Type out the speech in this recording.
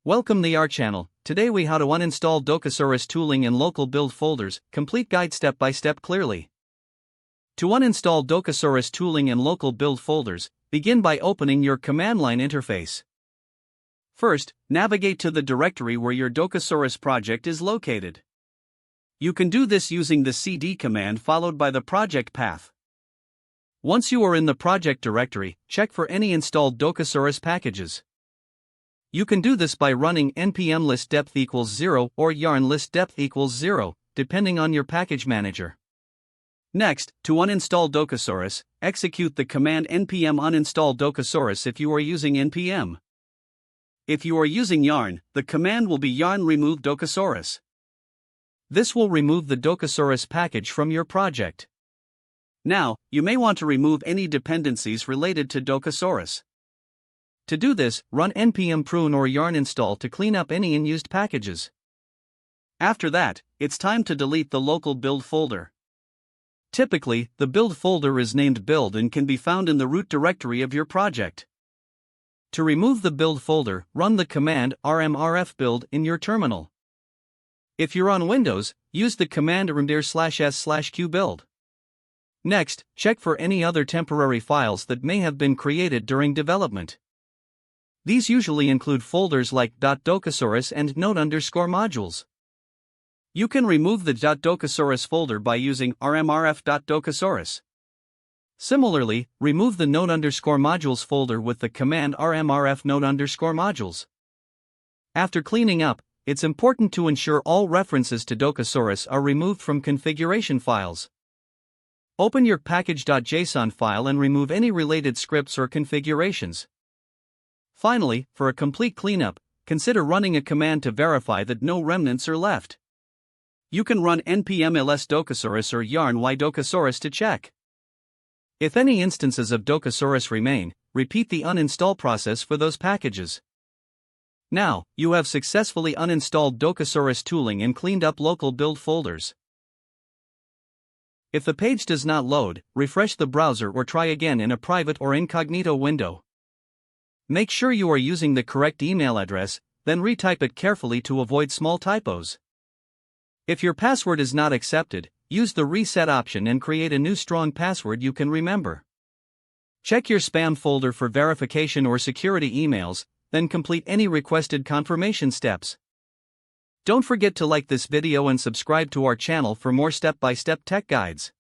Welcome to our channel. Today we how to uninstall Docusaurus tooling in local build folders, complete guide step by step clearly. To uninstall Docusaurus tooling in local build folders, begin by opening your command line interface. First, navigate to the directory where your Docusaurus project is located. You can do this using the cd command followed by the project path. Once you are in the project directory, check for any installed Docusaurus packages. You can do this by running npm list depth equals 0 or yarn list depth equals 0, depending on your package manager. Next, to uninstall Docusaurus, execute the command npm uninstall Docusaurus if you are using npm. If you are using yarn, the command will be yarn remove Docusaurus. This will remove the Docusaurus package from your project. Now, you may want to remove any dependencies related to Docusaurus. To do this, run npm prune or yarn install to clean up any unused packages. After that, it's time to delete the local build folder. Typically, the build folder is named build and can be found in the root directory of your project. To remove the build folder, run the command rmrfbuild in your terminal. If you're on Windows, use the command rmdir/s/qbuild. Next, check for any other temporary files that may have been created during development. These usually include folders like .docusaurus and node_modules. You can remove the .docusaurus folder by using rmrf.docusaurus. Similarly, remove the node_modules folder with the command rmrf node_modules. After cleaning up, it's important to ensure all references to Docusaurus are removed from configuration files. Open your package.json file and remove any related scripts or configurations. Finally, for a complete cleanup, consider running a command to verify that no remnants are left. You can run npm ls Docusaurus or yarn y Docusaurus to check. If any instances of Docusaurus remain, repeat the uninstall process for those packages. Now, you have successfully uninstalled Docusaurus tooling and cleaned up local build folders. If the page does not load, refresh the browser or try again in a private or incognito window. Make sure you are using the correct email address, then retype it carefully to avoid small typos. If your password is not accepted, use the reset option and create a new strong password you can remember. Check your spam folder for verification or security emails, then complete any requested confirmation steps. Don't forget to like this video and subscribe to our channel for more step-by-step tech guides.